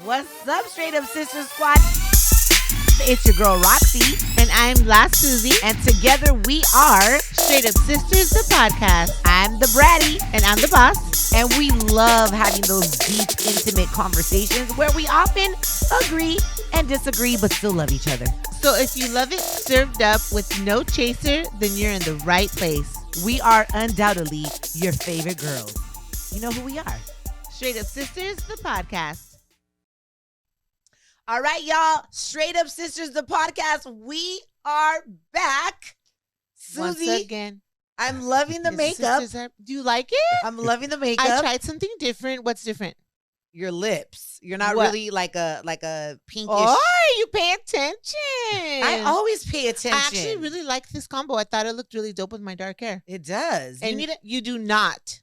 What's up, Straight Up Sister Squad? It's your girl, Roxy. And I'm Last Susie. And together we are Straight Up Sisters, the podcast. I'm the Bratty. And I'm the boss. And we love having those deep, intimate conversations where we often agree and disagree, but still love each other. So if you love it served up with no chaser, then you're in the right place. We are undoubtedly your favorite girls. You know who we are. Straight Up Sisters, the podcast. All right, y'all. Straight Up Sisters, the podcast. We are back. Susie, once again, I'm loving the makeup. Do you like it? I'm loving the makeup. I tried something different. What's different? Your lips. You're not What? really like a pinkish. Oh, you pay attention. I always pay attention. I actually really like this combo. I thought it looked really dope with my dark hair. It does. And you do not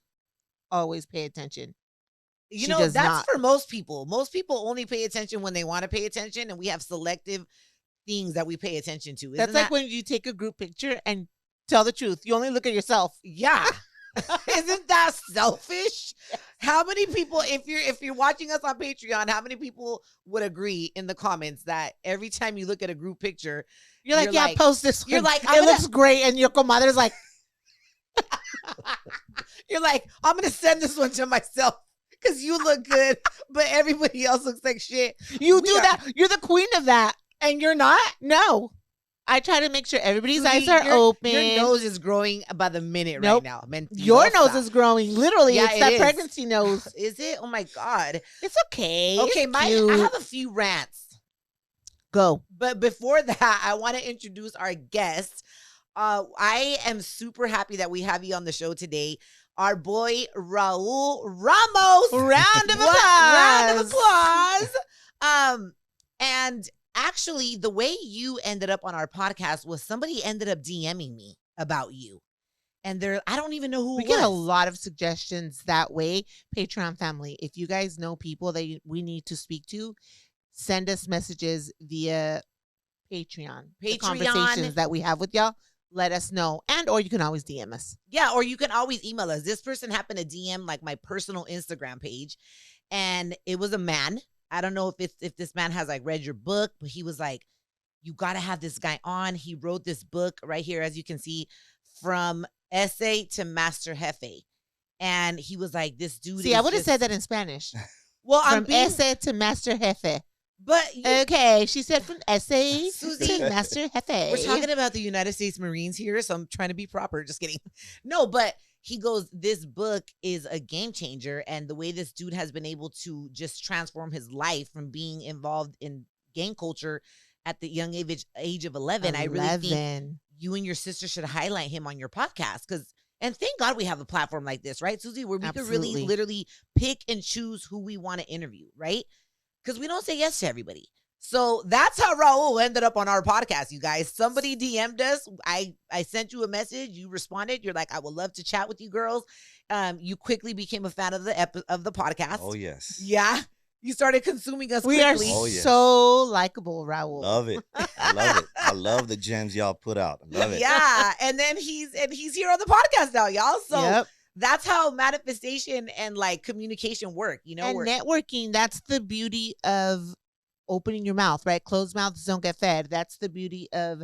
always pay attention. You know, that's for most people. Most people only pay attention when they want to pay attention, and we have selective things that we pay attention to. That's like when you take a group picture and tell the truth. You only look at yourself. Yeah. Isn't that selfish? How many people, if you're watching us on Patreon, how many people would agree in the comments that every time you look at a group picture, you're like, post this one. You're like, it looks great, and your comadre's like, you're like, I'm gonna send this one to myself because you look good, but everybody else looks like shit. You do that. You're the queen of that, and you're not. No. I try to make sure everybody's eyes are open. Your nose is growing by the minute right now. Your nose is growing. Literally, yeah, it's that pregnancy nose. Is it? Oh, my God. It's okay. Okay, I have a few rants. Go. But before that, I want to introduce our guest. I am super happy that we have you on the show today. Our boy, Raul Ramos. Round of applause. Round of applause. And actually, the way you ended up on our podcast was somebody ended up DMing me about you. And I don't even know who we get a lot of suggestions that way. Patreon family, if you guys know people that we need to speak to, send us messages via Patreon. The conversations that we have with y'all, let us know. And or you can always DM us. Yeah, or you can always email us. This person happened to DM like my personal Instagram page. And it was a man. I don't know if this man has like read your book, but he was like, you got to have this guy on. He wrote this book right here, as you can see, from essay to Master Jefe. And he was like, this dude I would have said that in Spanish. Well, from essay to Master Jefe. But okay, she said from essay to Master Jefe. We're talking about the United States Marines here, so I'm trying to be proper. Just kidding. No, but he goes, this book is a game changer. And the way this dude has been able to just transform his life from being involved in gang culture at the young age of 11. I really think you and your sister should highlight him on your podcast. And thank God we have a platform like this, right, Susie, where we can really literally pick and choose who we want to interview, right? Because we don't say yes to everybody. So that's how Raul ended up on our podcast, you guys. Somebody DM'd us. I sent you a message. You responded. You're like, I would love to chat with you girls. You quickly became a fan of the podcast. Oh, yes. Yeah. You started consuming us quickly. We are so likable, Raul. Love it. I love it. I love the gems y'all put out. I love it. Yeah. And then he's here on the podcast now, y'all. So that's how manifestation and like communication work, you know? And networking, that's the beauty of opening your mouth, right? Closed mouths don't get fed. That's the beauty of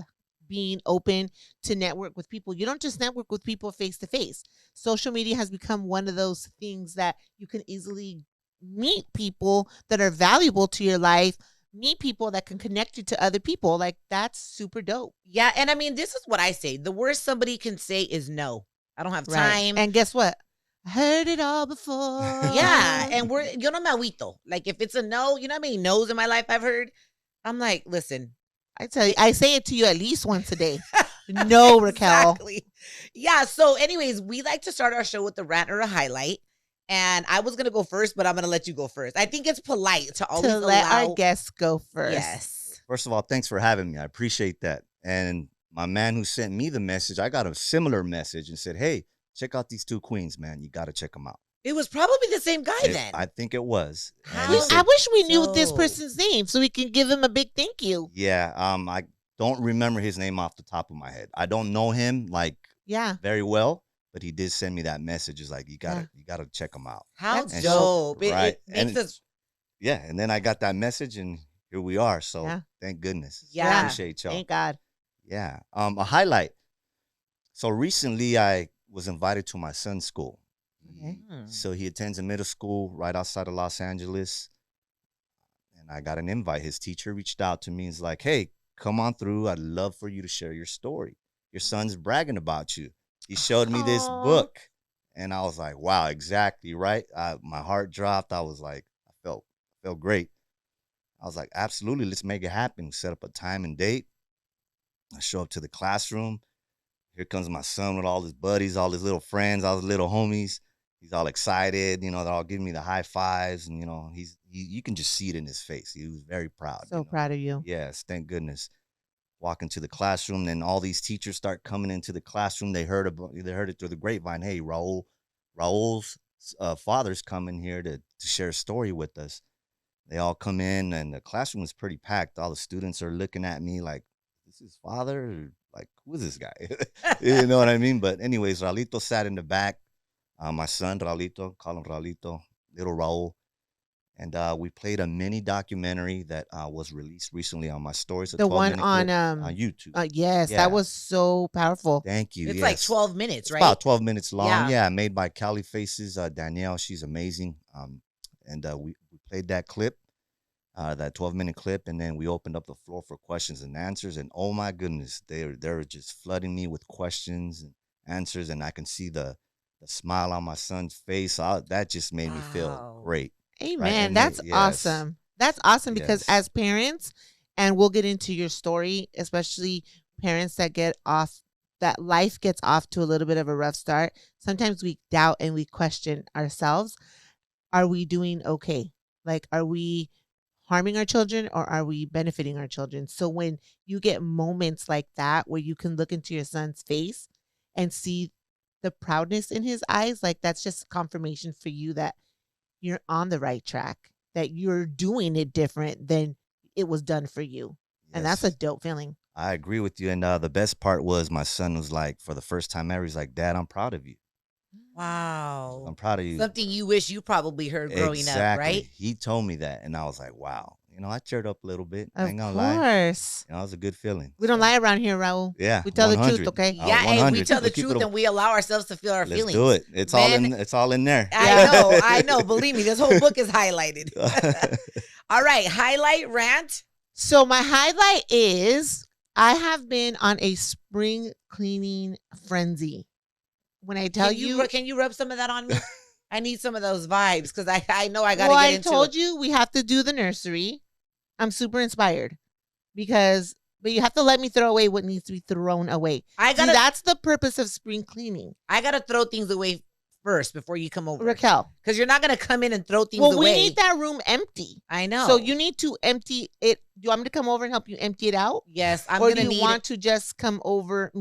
being open to network with people. You don't just network with people face to face. Social media has become one of those things that you can easily meet people that are valuable to your life, meet people that can connect you to other people. Like, that's super dope. Yeah. And I mean, this is what I say. The worst somebody can say is no. I don't have time. Right. And guess what? I heard it all before. Yeah. And yo no me agüito. Like, if it's a no, you know how many no's in my life I've heard? I'm like, listen. I tell you, I say it to you at least once a day. No, Raquel. Exactly. Yeah. So anyways, we like to start our show with a rant or a highlight. And I was going to go first, but I'm going to let you go first. I think it's polite to always let our guests go first. Yes. First of all, thanks for having me. I appreciate that. And my man who sent me the message, I got a similar message and said, hey, check out these two queens, man. You got to check them out. It was probably the same guy then. I think it was. I wish we knew this person's name so we can give him a big thank you. Yeah. I don't remember his name off the top of my head. I don't know him very well. But he did send me that message. It's like, you gotta check him out. How dope. It makes us yeah, and then I got that message, and here we are. So Yeah. thank goodness. Yeah. Appreciate y'all. Thank God. Yeah. A highlight. So recently, I was invited to my son's school. Okay. So he attends a middle school right outside of Los Angeles, and I got an invite. His teacher reached out to me. He's like, "Hey, come on through. I'd love for you to share your story. Your son's bragging about you." He showed me this Aw. book, and I was like, "Wow, exactly right." My heart dropped. I was like, I felt great. I was like, "Absolutely, let's make it happen." Set up a time and date. I show up to the classroom. Here comes my son with all his buddies, all his little friends, all his little homies. He's all excited, they're all giving me the high fives, and you can just see it in his face. He was very proud. So proud of you. Yes, thank goodness. Walk into the classroom, then all these teachers start coming into the classroom. They heard it through the grapevine. Hey, Raul's father's coming here to share a story with us. They all come in, and the classroom is pretty packed. All the students are looking at me like, "This is father? Or, like, who is this guy?" You know what I mean? But anyways, Raulito sat in the back. My son, Raulito, call him Raulito, little Raul. And we played a mini documentary that was released recently on my stories. The one on YouTube. yes, Yeah. that was so powerful. Thank you. It's yes. like 12 minutes, right? It's about 12 minutes long. Yeah. Yeah, made by Cali Faces. Danielle, she's amazing. And we played that clip, that 12-minute clip, and then we opened up the floor for questions and answers. And oh my goodness, they were just flooding me with questions and answers, and I can see the smile on my son's face. That just made me feel Wow. great. Amen. Right, and That's yes. awesome. That's awesome because Yes. as parents, and we'll get into your story, especially parents that life gets off to a little bit of a rough start. Sometimes we doubt and we question ourselves. Are we doing okay? Like, are we harming our children or are we benefiting our children? So when you get moments like that where you can look into your son's face and see the proudness in his eyes, like that's just confirmation for you that you're on the right track, that you're doing it different than it was done for you. And that's a Yes. dope feeling. I agree with you. And the best part was my son was like, for the first time ever, he's like, "Dad, I'm proud of you. Wow. I'm proud of you." Something you wish you probably heard growing Exactly. up, right? He told me that, and I was like, wow. I cheered up a little bit. I Of ain't gonna lie. course. It was a good feeling. We don't So, lie around here, Raul. Yeah. We tell the truth, 100. okay? Yeah, and we 100. tell the Let's keep truth it a- and we allow ourselves to feel our Let's feelings. do it. It's all in there. I know. Believe me, this whole book is highlighted. All right, highlight rant. So my highlight is I have been on a spring cleaning frenzy. When I tell Can you rub some of that on me? I need some of those vibes because I know I got to well, get I into told it. you we have to do the nursery. I'm super inspired but you have to let me throw away what needs to be thrown away. See, that's the purpose of spring cleaning. I gotta throw things away first before you come over, Raquel, because you're not gonna come in and throw things well, away. we need that room empty. I know. So you need to empty it. Do you want me to come over and help you empty it out? Yes, I'm or gonna do you need want to just come over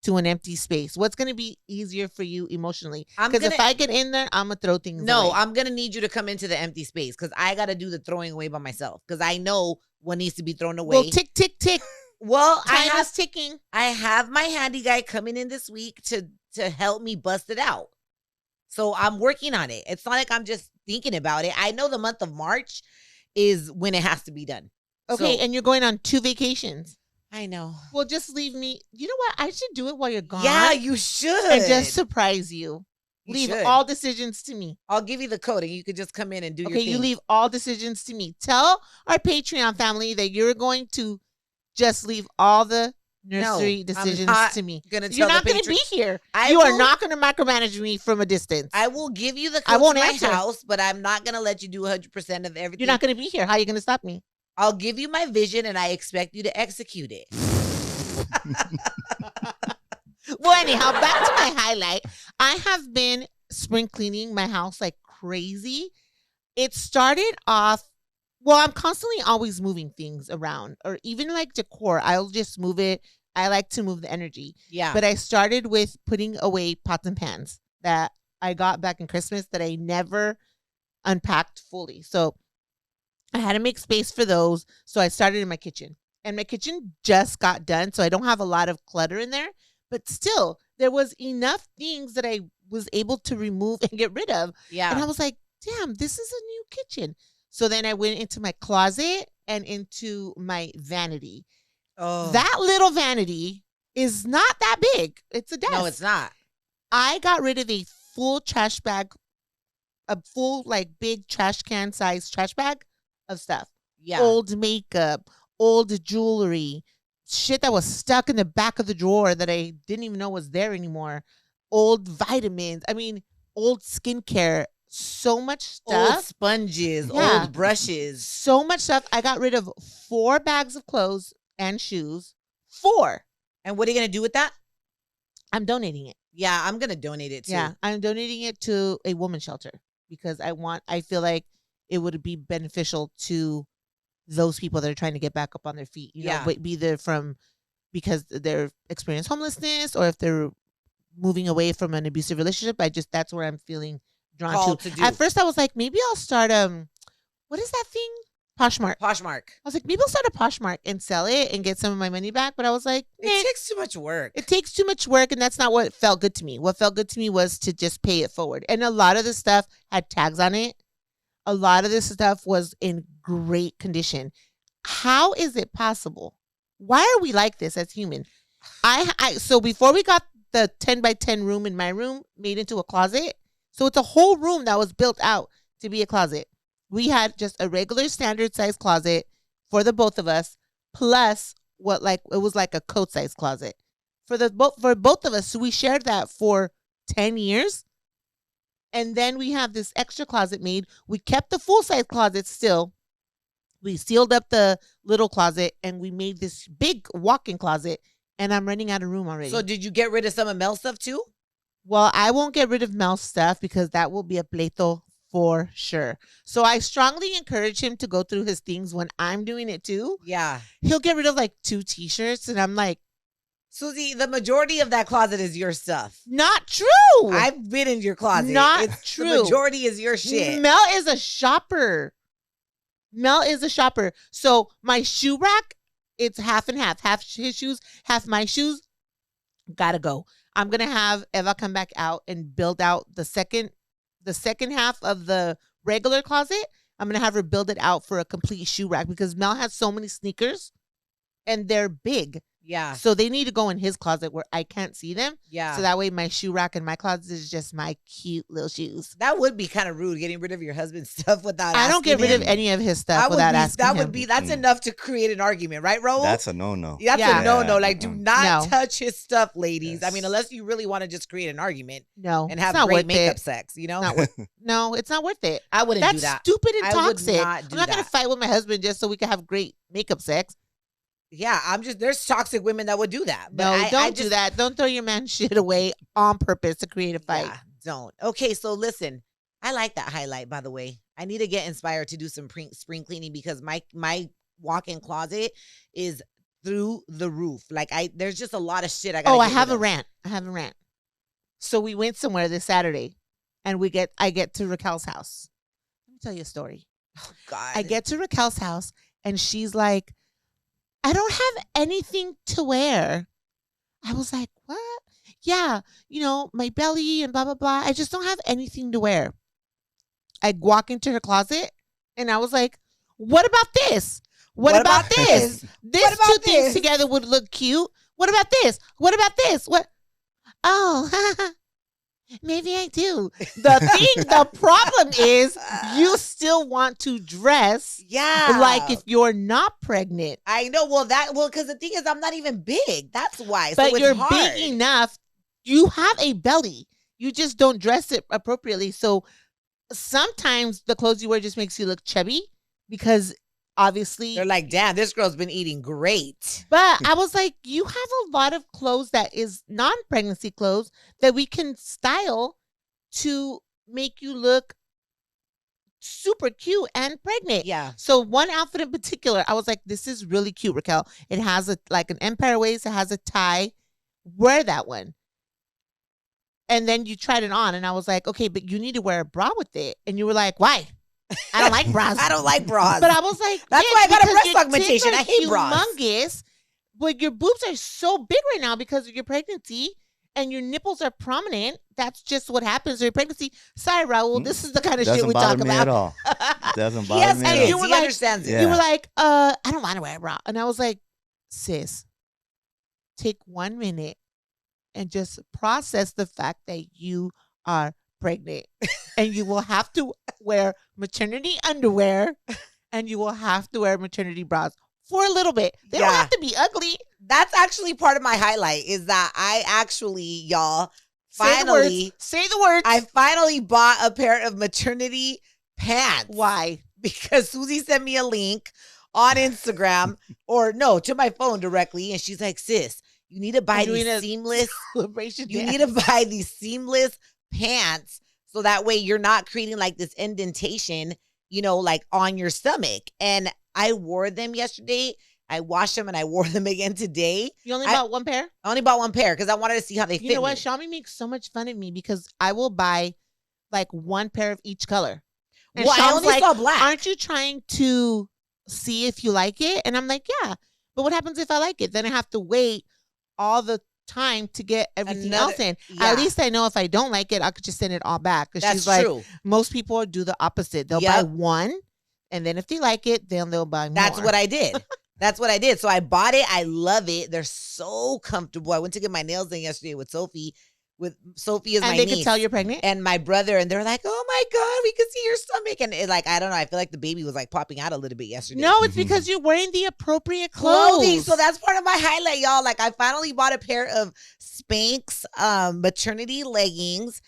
to an empty space? What's going to be easier for you emotionally? Because if I get in there, I'm going to throw things away. I'm going to need you to come into the empty space because I got to do the throwing away by myself because I know what needs to be thrown away. Well, tick, tick, tick. Well, Time is ticking. I have my handy guy coming in this week to help me bust it out. So I'm working on it. It's not like I'm just thinking about it. I know the month of March is when it has to be done. Okay, and you're going on 2 vacations. I know. Well, just leave me. You know what? I should do it while you're gone. Yeah, you should. And just surprise you. Leave should. all decisions to me. I'll give you the code and you could just come in and do your thing. Okay, you leave all decisions to me. Tell our Patreon family that you're going to just leave all the nursery decisions to me. You're not going to be here. You are not going to micromanage me from a distance. I will give you the code to my house, but I'm not going to let you do 100% of everything. You're not going to be here. How are you going to stop me? I'll give you my vision and I expect you to execute it. Well, anyhow, back to my highlight. I have been spring cleaning my house like crazy. It started off, well, I'm constantly always moving things around, or even like decor. I'll just move it. I like to move the energy. Yeah. But I started with putting away pots and pans that I got back in Christmas that I never unpacked fully. So I had to make space for those. So I started in my kitchen. And my kitchen just got done, so I don't have a lot of clutter in there. But still, there was enough things that I was able to remove and get rid of. Yeah. And I was like, damn, this is a new kitchen. So then I went into my closet and into my vanity. Oh. That little vanity is not that big. It's a desk. No, it's not. I got rid of a full trash bag, a full like big trash can size trash bag of stuff. Yeah. Old makeup, old jewelry, shit that was stuck in the back of the drawer that I didn't even know was there anymore. Old vitamins. I mean, old skincare. So much stuff. Old sponges, Yeah. old brushes. So much stuff. I got rid of 4 bags of clothes and shoes. 4. And what are you going to do with that? I'm donating it. Yeah, I'm going to donate it too. Yeah, I'm donating it to a women's shelter because I feel like it would be beneficial to those people that are trying to get back up on their feet. You know, be there because they're experiencing homelessness or if they're moving away from an abusive relationship. That's where I'm feeling drawn Called to. to do. At first, I was like, maybe I'll start what is that thing? Poshmark. Poshmark. I was like, maybe I'll start a Poshmark and sell it and get some of my money back. But I was like, It takes too much work. It takes too much work, and that's not what felt good to me. What felt good to me was to just pay it forward. And a lot of the stuff had tags on it. A lot of this stuff was in great condition. How is it possible? Why are we like this as human? So before we got the 10 by 10 room in my room made into a closet, so it's a whole room that was built out to be a closet. We had just a regular standard size closet for the both of us, plus it was like a coat size closet for both of us. So we shared that for 10 years. And then we have this extra closet made. We kept the full size closet still. We sealed up the little closet and we made this big walk-in closet. And I'm running out of room already. So did you get rid of some of Mel's stuff too? Well, I won't get rid of Mel's stuff because that will be a pleito for sure. So I strongly encourage him to go through his things when I'm doing it too. Yeah. He'll get rid of like 2 t-shirts and I'm like, Susie, the majority of that closet is your stuff. not true. I've been in your closet. Not true. The majority is your shit. Mel is a shopper. So my shoe rack, it's half and half. Half his shoes, half my shoes. Gotta go. I'm gonna have Eva come back out and build out the second half of the regular closet. I'm gonna have her build it out for a complete shoe rack because Mel has so many sneakers and they're big. Yeah. So they need to go in his closet where I can't see them. Yeah. So that way my shoe rack in my closet is just my cute little shoes. That would be kind of rude, getting rid of your husband's stuff without I don't get rid him. of any of his stuff without asking him. That's enough to create an argument, right, Raul? That's a no-no. That's Yeah. a no-no. Like, do not No. touch his stuff, ladies. I Yes. mean, unless you really want to just create an argument No. and it's have not great worth makeup it. sex, you know? No, it's not worth it. I wouldn't That's do that. stupid and I would toxic. not do I'm not gonna that. fight with my husband just so we can have great makeup sex. Yeah, there's toxic women that would do that. But No, don't I do that. Don't throw your man shit away on purpose to create a fight. Yeah, don't. Okay, so listen, I like that highlight, by the way. I need to get inspired to do some spring cleaning because my walk-in closet is through the roof. Like there's just a lot of shit I got. I have a rant. So we went somewhere this Saturday and I get to Raquel's house. Let me tell you a story. Oh God. I get to Raquel's house and she's like, I don't have anything to wear. I was like, what? Yeah, my belly and blah, blah, blah. I just don't have anything to wear. I walk into her closet and I was like, what about this? What about this? These two things together would look cute. What about this? What about this? What? Oh, maybe I do. The problem is you still want to dress like if you're not pregnant. I know. Because the thing is, I'm not even big. That's why. But so it's you're hard. big enough. You have a belly. You just don't dress it appropriately. So sometimes the clothes you wear just makes you look chubby because obviously They're like, damn, this girl's been eating great. But I was like, you have a lot of clothes that is non-pregnancy clothes that we can style to make you look super cute and pregnant. Yeah. So one outfit in particular, I was like, this is really cute, Raquel. It has an empire waist. It has a tie. Wear that one. And then you tried it on and I was like, okay, but you need to wear a bra with it. And you were like, why? I don't like bras. I don't like bras. But I was like, that's why I got a breast your augmentation. tits are I hate bras. humongous, but your boobs are so big right now because of your pregnancy. and your nipples are prominent, that's just what happens during pregnancy. Sorry, Raul, this is the kind of shit Doesn't we bother talk me about. at all. Doesn't bother Yes, me and at you all. were like, understands it. Yeah. You were like, I don't want to wear a bra. And I was like, sis, take 1 minute and just process the fact that you are pregnant. And you will have to wear maternity underwear and you will have to wear maternity bras for a little bit. They don't Yeah. have to be ugly. That's actually part of my highlight is that I actually, y'all, Say finally, the words. I finally bought a pair of maternity pants. Why? Because Susie sent me a link on Instagram or no, to my phone directly. And she's like, sis, you need to buy these seamless celebration. You need to buy these seamless pants so that way you're not creating like this indentation, you know, like on your stomach. And I wore them yesterday. I washed them and I wore them again today. You only bought one pair? I only bought one pair because I wanted to see how they fit. You know what? Shami makes so much fun of me because I will buy like one pair of each color. And well, I Sham's only saw black. Aren't you trying to see if you like it? And I'm like, yeah. But what happens if I like it? Then I have to wait all the time to get everything else in. Yeah. At least I know if I don't like it, I could just send it all back. Because she's like, true. Most people do the opposite. They'll buy one, and then if they like it, then they'll buy more. That's what I did. That's what I did. So I bought it. I love it. They're so comfortable. I went to get my nails done yesterday with Sophie. With Sophie as my niece. And they could tell you're pregnant? And my brother. And they're like, oh my God, we could see your stomach. And it, like, I don't know. I feel like the baby was like popping out a little bit yesterday. No, it's because you're wearing the appropriate clothes. So that's part of my highlight, y'all. Like I finally bought a pair of Spanx maternity leggings.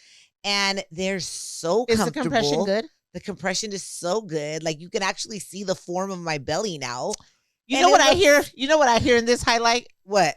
And they're so comfortable. Is the compression good? The compression is so good. Like you can actually see the form of my belly now. You know what I hear? You know what I hear in this highlight? What?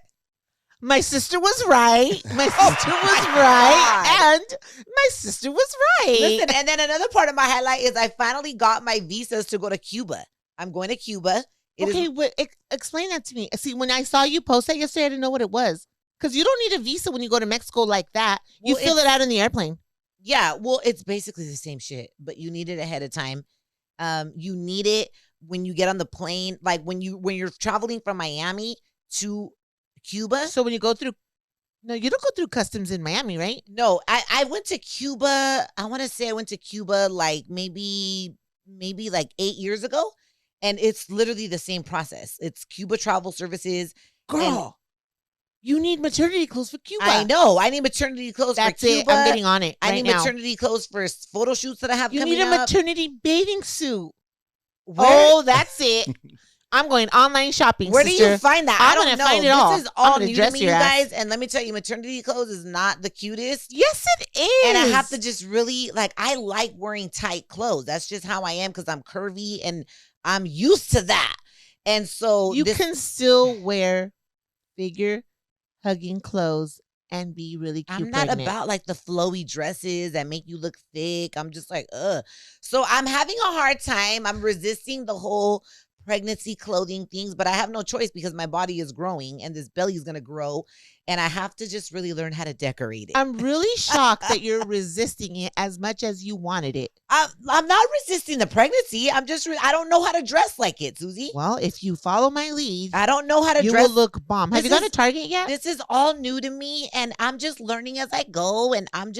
My sister was right. My sister was right. And my sister was right. Listen, and then another part of my highlight is I finally got my visas to go to Cuba. I'm going to Cuba. Explain that to me. See, when I saw you post that yesterday, I didn't know what it was. Because you don't need a visa when you go to Mexico like that. You fill it out in the airplane. Yeah, well, it's basically the same shit, but you need it ahead of time. You need it when you get on the plane, like when you're traveling from Miami to Cuba. So when you go through, no, you don't go through customs in Miami, right? No, I went to Cuba. I want to say I went to Cuba like maybe like 8 years ago, and it's literally the same process. It's Cuba Travel Services. Girl, you need maternity clothes for Cuba. I know. I need maternity clothes for Cuba. It. I'm getting on it. I need maternity clothes for photo shoots that I have coming up. You need a maternity bathing suit. Oh, that's it. I'm going online shopping. Where sister. do you find that? I don't know. Find it all. This is all new to me, you guys. And let me tell you, maternity clothes is not the cutest. Yes, it is. And I have to just really I like wearing tight clothes. That's just how I am because I'm curvy and I'm used to that. And so you can still wear figure hugging clothes and be really cute. I'm not pregnant. about like the flowy dresses that make you look thick. I'm just like, ugh. So I'm having a hard time. I'm resisting the whole pregnancy clothing things, but I have no choice because my body is growing and this belly is going to grow and I have to just really learn how to decorate it. I'm really shocked that you're resisting it as much as you wanted it. I'm not resisting the pregnancy. I'm just, I don't know how to dress like it, Susie. Well, if you follow my lead, I don't know how to you dress. will look bomb. Have you gone to Target yet? This is all new to me and I'm just learning as I go and I'm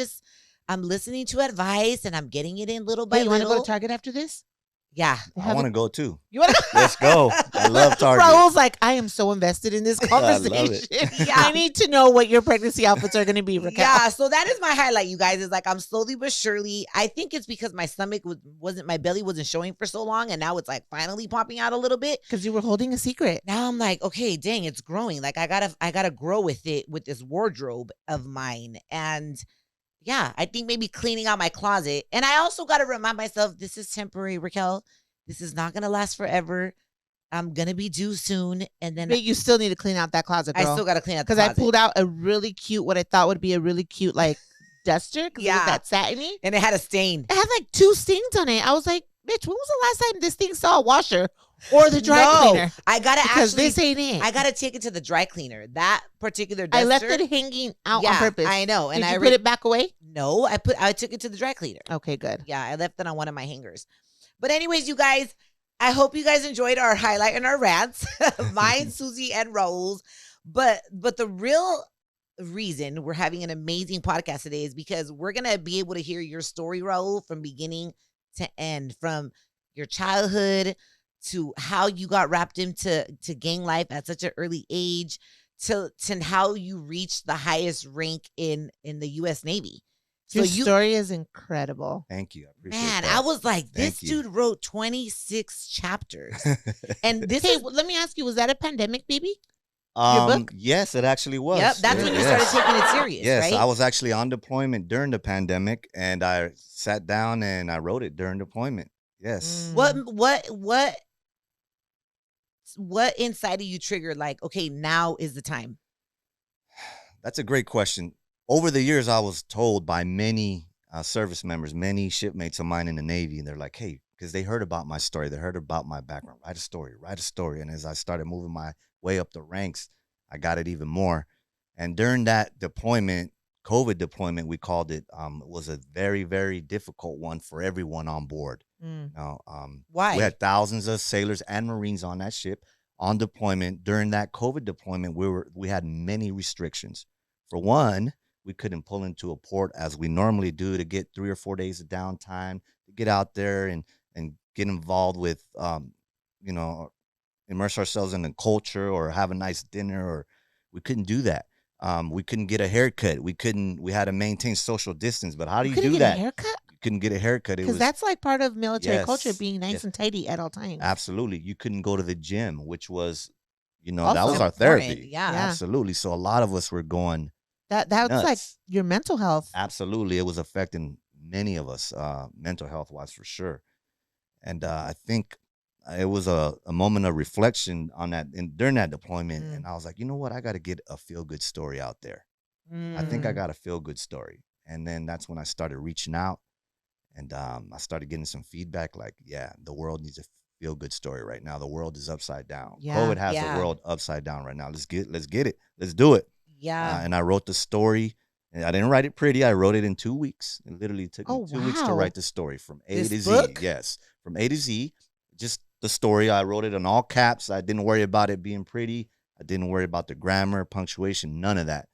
listening to advice and I'm getting it in little by little. You want to go to Target after this? Yeah. I want to go too. You want to? Let's go. I love Target. Raul's like, I am so invested in this conversation. I love it. Yeah. I need to know what your pregnancy outfits are going to be, Raquel. Yeah, so that is my highlight, you guys. Is like I'm slowly but surely. I think it's because my stomach my belly wasn't showing for so long, and now it's like finally popping out a little bit. Because you were holding a secret. Now I'm like, okay, dang, it's growing. Like I gotta grow with it with this wardrobe of mine, and yeah, I think maybe cleaning out my closet, and I also got to remind myself this is temporary, Raquel. This is not going to last forever. I'm going to be due soon. And then but you still need to clean out that closet, girl. I still got to clean out the closet. closet. Because I pulled out a really cute, what I thought would be a really cute, like, duster. Yeah. It was that satiny. And it had a stain. It had, like, 2 stains on it. I was like, bitch, when was the last time this thing saw a washer or the dry cleaner? I got to because this ain't it. I got to take it to the dry cleaner. That particular duster. I left it hanging out on purpose. I know. And Did you put it back away? No, I took it to the dry cleaner. Okay, good. Yeah, I left it on one of my hangers. But anyways, you guys, I hope you guys enjoyed our highlight and our rants, mine, Susie, and Raul's. But the real reason we're having an amazing podcast today is because we're going to be able to hear your story, Raul, from beginning to end, from your childhood to how you got wrapped into gang life at such an early age to how you reached the highest rank in the U.S. Navy. Your story is incredible. Thank you. I appreciate Man, that. I was like, this Thank you. dude wrote 26 chapters. And this Hey, is let me ask you, was that a pandemic, baby? Your book? Yes, it actually was. Yep, that's when you started taking it serious, yes, right? I was actually on deployment during the pandemic, and I sat down and I wrote it during deployment. Yes. What inside of you triggered like, okay, now is the time? That's a great question. Over the years, I was told by many service members, many shipmates of mine in the Navy, and they're like, hey, because they heard about my story, they heard about my background, write a story. And as I started moving my way up the ranks, I got it even more. And during that deployment, COVID deployment, we called it, was a very, very difficult one for everyone on board. Why? We had thousands of sailors and Marines on that ship on deployment. During that COVID deployment, we had many restrictions. For one, we couldn't pull into a port as we normally do to get 3 or 4 days of downtime, to get out there and get involved with, immerse ourselves in the culture or have a nice dinner. Or we couldn't do that. We couldn't get a haircut. We had to maintain social distance. But how do you do that? A haircut? You couldn't get a haircut. Because that's like part of military culture, being nice yes. and tidy at all times. Absolutely. You couldn't go to the gym, which was, that Also was our important, therapy. yeah. Absolutely. So a lot of us were going that's nuts. like your mental health. Absolutely. It was affecting many of us, mental health wise, for sure. And I think it was a moment of reflection on that during that deployment. And I was like, you know what? I got to get a feel good story out there. I think I got a feel good story. And then that's when I started reaching out, and I started getting some feedback like, yeah, the world needs a feel good story right now. The world is upside down. Yeah. COVID has the world upside down right now. Let's get it. Let's do it. Yeah. And I wrote the story. And I didn't write it pretty. I wrote it in 2 weeks. It literally took me 2 weeks to write the story from A to Z. Yes, from A to Z. Just the story. I wrote it in all caps. I didn't worry about it being pretty. I didn't worry about the grammar, punctuation, none of that.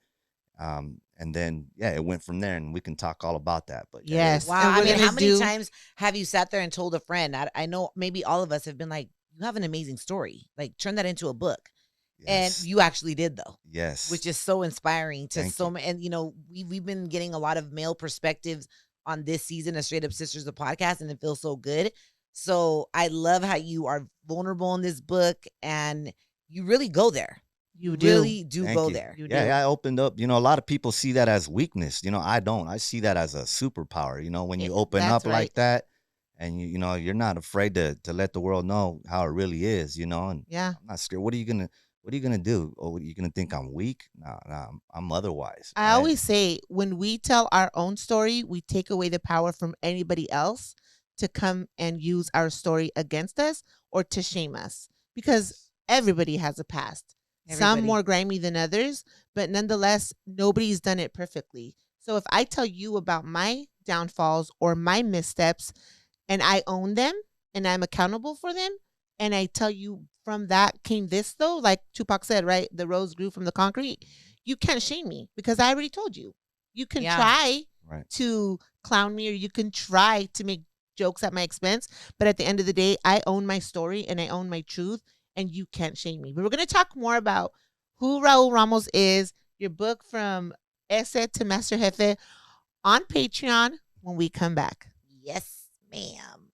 And then, it went from there, and we can talk all about that. But yes. Wow. I mean, how many times have you sat there and told a friend? I know maybe all of us have been like, you have an amazing story. Like, turn that into a book. Yes. And you actually did, though. Yes. Which is so inspiring to Thank many. And, we've been getting a lot of male perspectives on this season of Straight Up Sisters, the podcast, and it feels so good. So I love how you are vulnerable in this book, and you really go there. You really do go there. I opened up. A lot of people see that as weakness. I don't. I see that as a superpower. When you open up like that, and you're not afraid to let the world know how it really is. And I'm not scared. What are you gonna do? Oh, are you gonna think I'm weak? No, I'm otherwise. I always say, when we tell our own story, we take away the power from anybody else to come and use our story against us or to shame us, because everybody has a past. Some more grimy than others, but nonetheless, nobody's done it perfectly. So if I tell you about my downfalls or my missteps, and I own them and I'm accountable for them, and I tell you from that came this, though, like Tupac said, right? The rose grew from the concrete. You can't shame me because I already told you. You can try to clown me, or you can try to make jokes at my expense, but at the end of the day, I own my story and I own my truth. And you can't shame me. But we're going to talk more about who Raul Ramos is, your book From Ese to Master Jefe, on Patreon when we come back. Yes, ma'am.